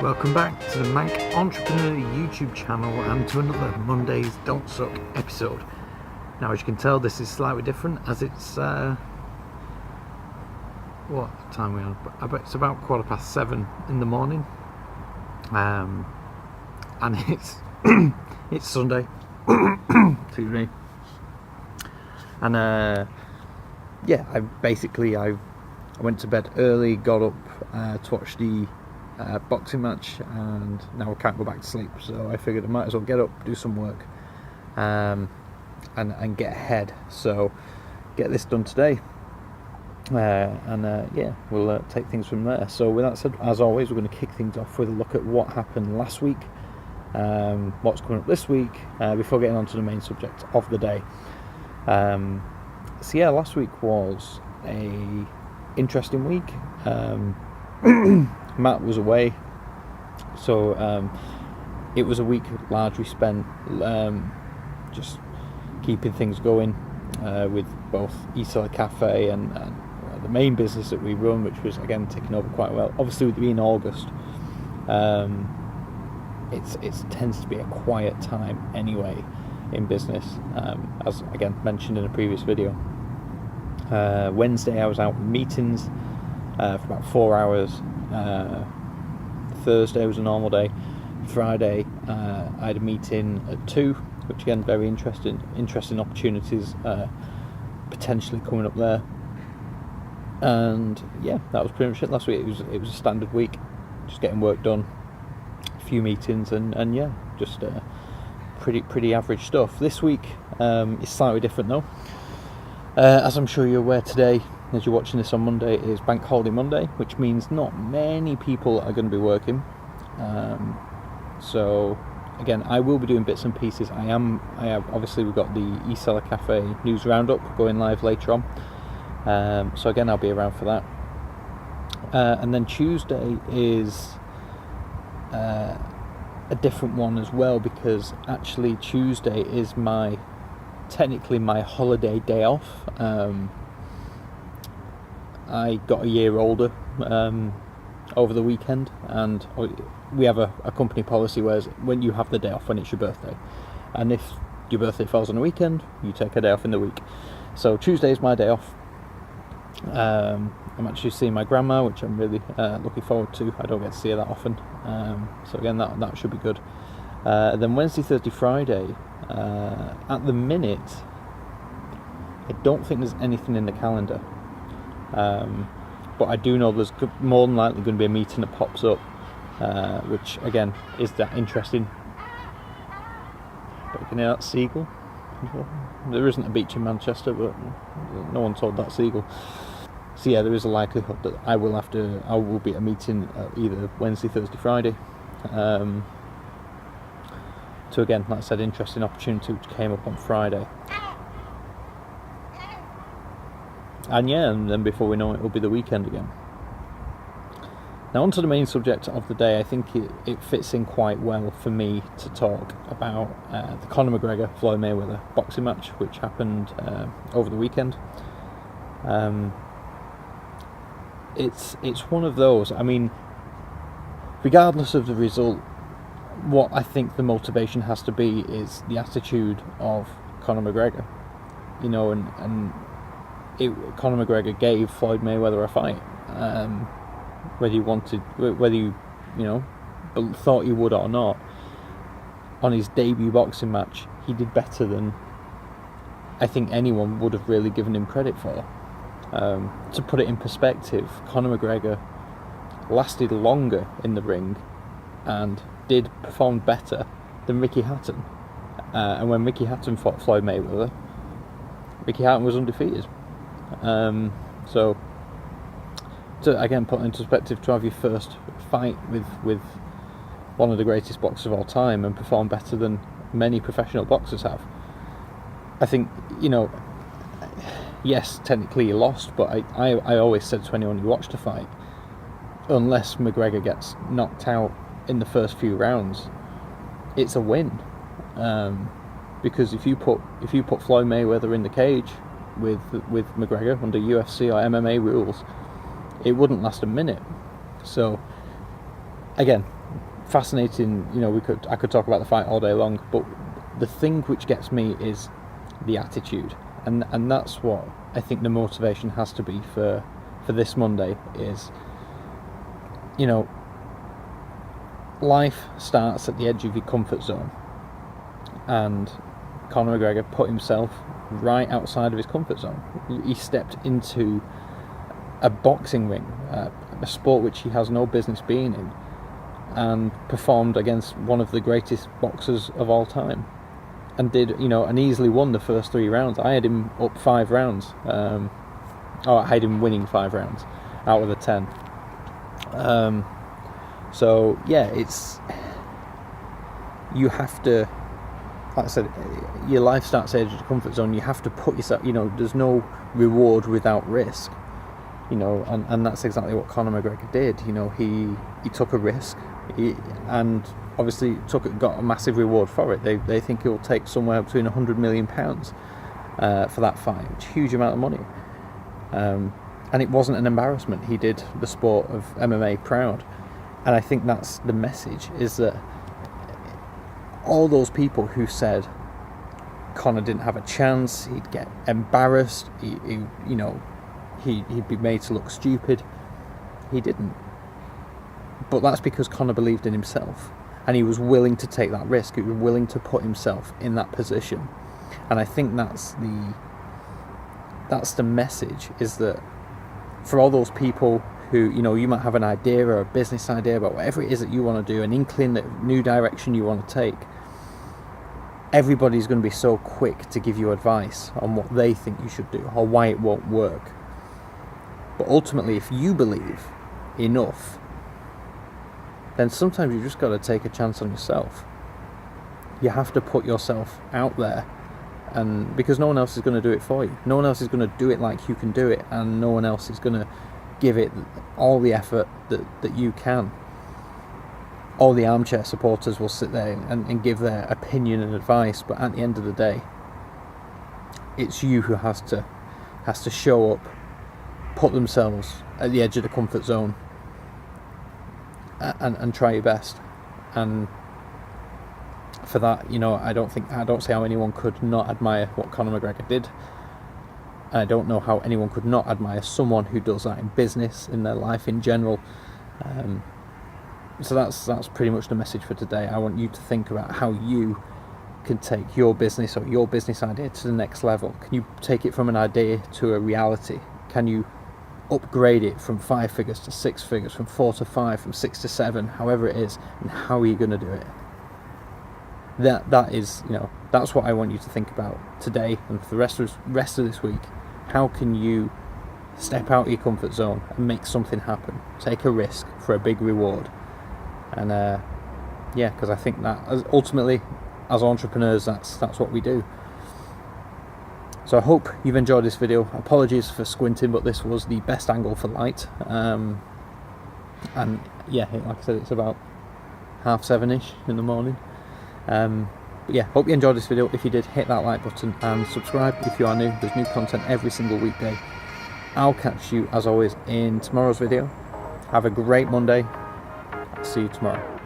Welcome back to the Manc Entrepreneur YouTube channel and to another Mondays Don't Suck episode. Now, as you can tell, this is slightly different as it's what time are we on? It's about 7:15 in the morning, and it's it's Sunday. Excuse me. And yeah, I went to bed early, got up to watch the boxing match, and now I can't go back to sleep, so I figured I might as well get up, do some work, and get ahead, so get this done today, yeah, we'll take things from there. So with that said, as always, we're going to kick things off with a look at what happened last week, what's coming up this week, before getting on to the main subject of the day. So yeah, last week was a interesting week. Matt was away, so it was a week largely spent just keeping things going with both Eastseller Cafe and the main business that we run, which was again taking over quite well. Obviously, with it being August, it tends to be a quiet time anyway in business, as again mentioned in a previous video. Wednesday I was out in meetings for about 4 hours. Thursday was a normal day. Friday I had a meeting at 2, which again very interesting opportunities potentially coming up there. And yeah, that was pretty much it last week. It was a standard week, just getting work done, a few meetings, and yeah, just pretty average stuff. This week is slightly different though. As I'm sure you're aware, today, as you're watching this on Monday, is Bank Holiday Monday, which means not many people are going to be working. So again, I will be doing bits and pieces. I have obviously, we've got the Eastseller Cafe news roundup going live later on. So again, I'll be around for that. And then Tuesday is a different one as well, because actually Tuesday is technically my holiday day off. I got a year older over the weekend, and we have a company policy where when you have the day off when it's your birthday, and if your birthday falls on a weekend, you take a day off in the week. So Tuesday is my day off. I'm actually seeing my grandma, which I'm really looking forward to. I don't get to see her that often, so again that should be good. Then Wednesday, Thursday, Friday, at the minute I don't think there's anything in the calendar, but I do know there's more than likely going to be a meeting that pops up, which again is that interesting. But you can hear that seagull. There isn't a beach in Manchester, but no one told that seagull. So yeah, there is a likelihood that I will be at a meeting either Wednesday, Thursday, Friday. So again, like I said, interesting opportunity which came up on Friday. And yeah, and then before we know it, it'll be the weekend again. Now on to the main subject of the day. I think it fits in quite well for me to talk about the Conor McGregor, Floyd Mayweather boxing match, which happened over the weekend. It's one of those, I mean, regardless of the result, what I think the motivation has to be is the attitude of Conor McGregor. You know, and Conor McGregor gave Floyd Mayweather a fight. Whether you thought he would or not, on his debut boxing match, he did better than I think anyone would have really given him credit for. To put it in perspective, Conor McGregor lasted longer in the ring and did perform better than Ricky Hatton. And when Ricky Hatton fought Floyd Mayweather, Ricky Hatton was undefeated. So to again put into perspective, to have your first fight with one of the greatest boxers of all time and perform better than many professional boxers have, I think, you know, yes, technically he lost, but I always said to anyone who watched a fight, unless McGregor gets knocked out in the first few rounds, it's a win. Because if you put Floyd Mayweather in the cage with McGregor under UFC or MMA rules, it wouldn't last a minute. So again, fascinating. I could talk about the fight all day long, but the thing which gets me is the attitude, and that's what I think the motivation has to be for this Monday. Is, life starts at the edge of your comfort zone, and Conor McGregor put himself right outside of his comfort zone. He stepped into a boxing ring, a sport which he has no business being in, and performed against one of the greatest boxers of all time, and and easily won the first 3 rounds. I had him up 5 rounds. I had him winning 5 rounds out of the 10. So yeah, you have to, like I said, your life starts at the edge of the comfort zone. You have to put yourself, there's no reward without risk, and that's exactly what Conor McGregor did. He took a risk, and obviously got a massive reward for it. They think he'll take somewhere between £100 million for that fight, which is a huge amount of money. And it wasn't an embarrassment. He did the sport of MMA proud, and I think that's the message, is that all those people who said Conor didn't have a chance, he'd get embarrassed, he'd be made to look stupid, he didn't. But that's because Conor believed in himself, and he was willing to take that risk. He was willing to put himself in that position, and I think that's the message, is that for all those people who, you might have an idea or a business idea about whatever it is that you want to do, an inkling, that new direction you want to take, everybody's going to be so quick to give you advice on what they think you should do or why it won't work. But ultimately, if you believe enough, then sometimes you just got to take a chance on yourself. You have to put yourself out there, and because no one else is going to do it for you. No one else is going to do it like you can do it, and no one else is going to give it all the effort that you can. All the armchair supporters will sit there and give their opinion and advice, but at the end of the day, it's you who has to show up, put themselves at the edge of the comfort zone, and try your best. And for that, I don't see how anyone could not admire what Conor McGregor did. And I don't know how anyone could not admire someone who does that in business, in their life in general. So that's pretty much the message for today. I want you to think about how you can take your business or your business idea to the next level. Can you take it from an idea to a reality? Can you upgrade it from 5 figures to 6 figures, from 4 to 5, from 6 to 7, however it is, and how are you going to do it? That is, that's what I want you to think about today and for the rest of this week. How can you step out of your comfort zone and make something happen? Take a risk for a big reward. And because I think that ultimately, as entrepreneurs, that's what we do. So I hope you've enjoyed this video. Apologies for squinting, but this was the best angle for light. And like I said, it's about 7:30ish in the morning. But yeah, hope you enjoyed this video. If you did, hit that like button and subscribe if you are new. There's new content every single weekday. I'll catch you, as always, in tomorrow's video. Have a great Monday. See you tomorrow.